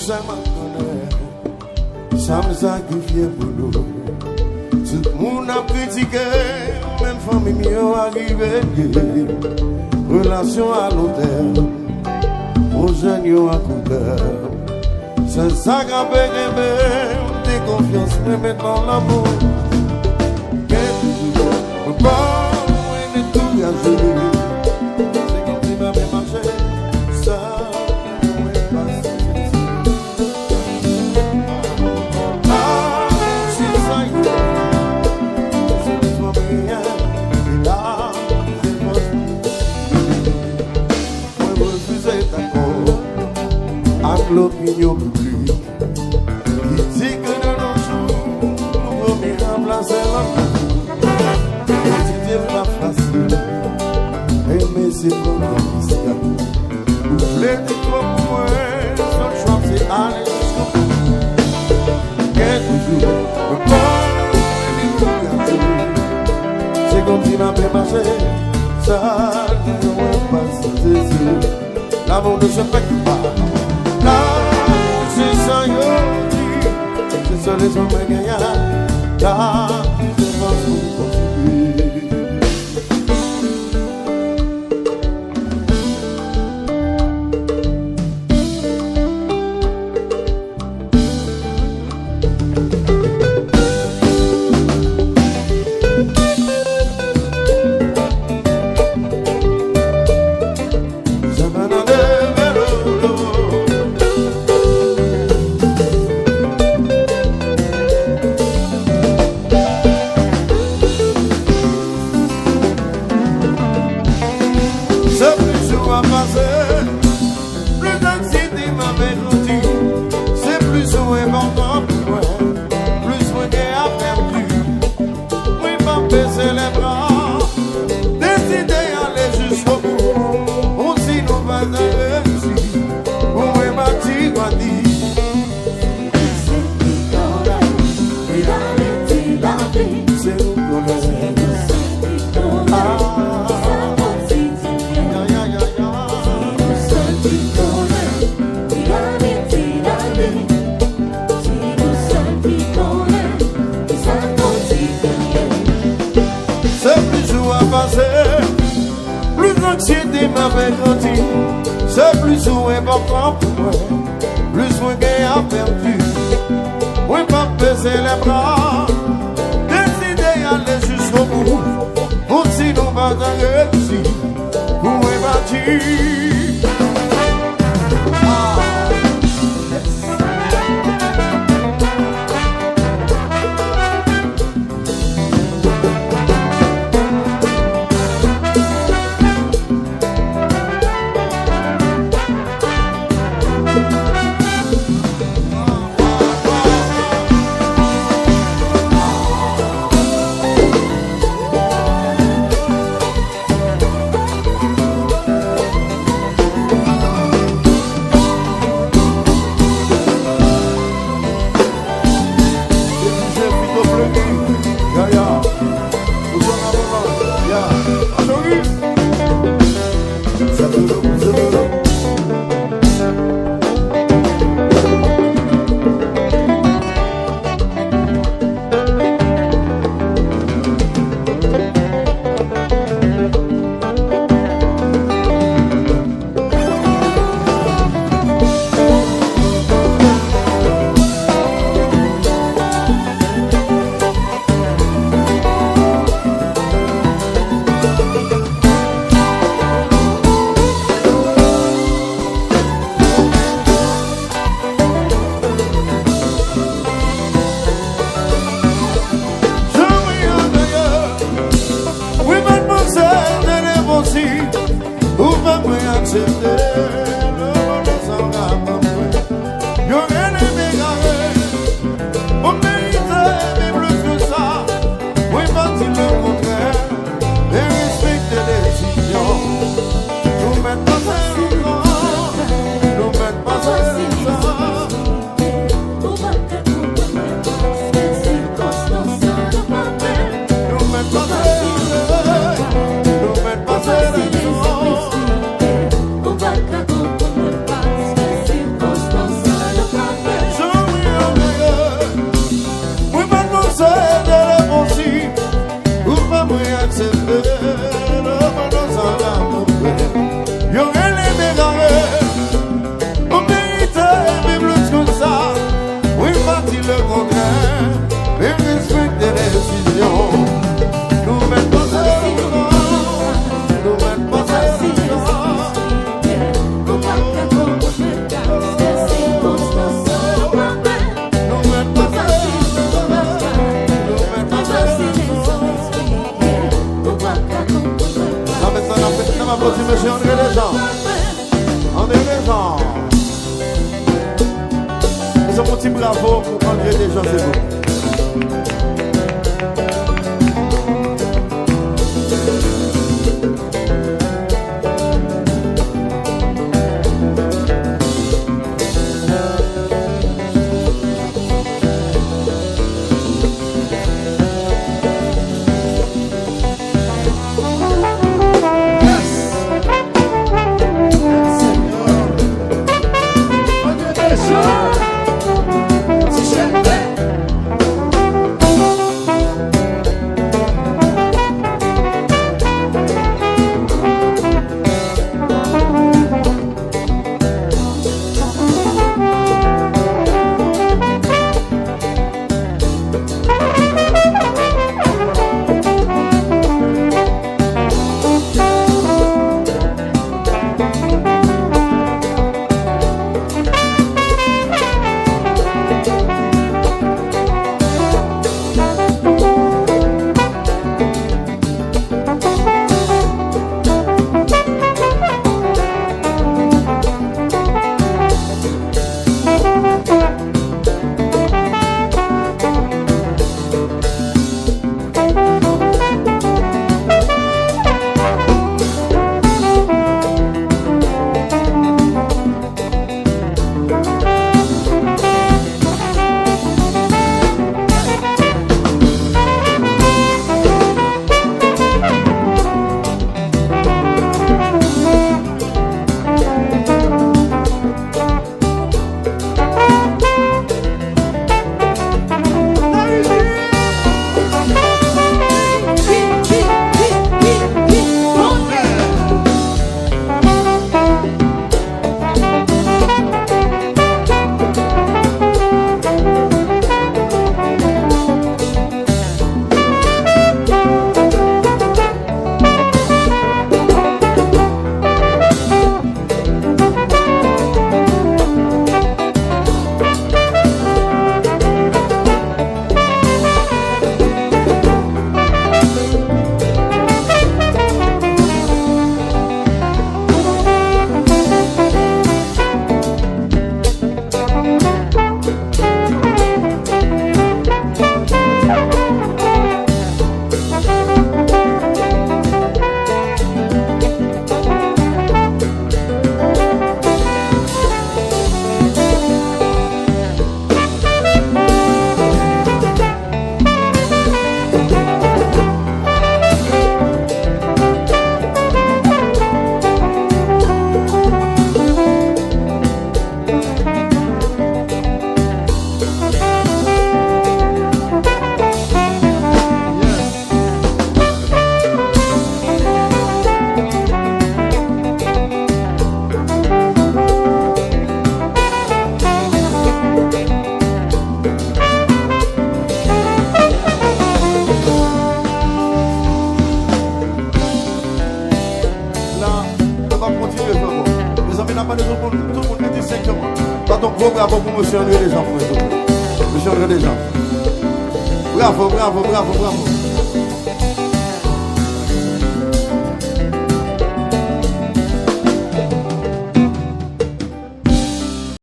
ça m'a connaît, ça me sacrifie pour nous. Tout le monde a critiqué, même famille m'a arrivé. Relation à l'hôtel, aux jeunes à couleur. C'est ça qu'a bébé, t'es confiance, mais maintenant l'amour. Qu'est-ce que on est tout gâché. C'est comme si ma mère marchait, ça ne pouvait pas se c'est ça, c'est le toi bien, c'est là, c'est moi. Moi, refuser d'accord avec l'opinion publique. Il dit que de nos jours, nous pouvons remplacer l'amour. C'est pas facile, aimer c'est pas difficile. Vous voulez des trop pour moi, son choix c'est aller jusqu'au bout. Quelques jours, le corps est tout gâté. C'est comme si ma paix marchait, ça ne pourrait pas se décider. L'amour ne se fait pas. L'amour c'est ça, yo dit, c'est ça les hommes gagnants. Là, c'est pas pour construire. C'est plus important pour moi, plus moi gagne à perdu. Moi pas baisser les bras, décider d'aller jusqu'au bout. Pour si nous pas réussi, pour moi bâtir. monsieur André Deschamps. André Deschamps. C'est mon petit bravo pour André Deschamps, c'est bon. Tout le monde est distinctement. Pas donc gros bravo pour monsieur André Deschamps. Monsieur André Deschamps. Bravo, bravo, bravo, bravo.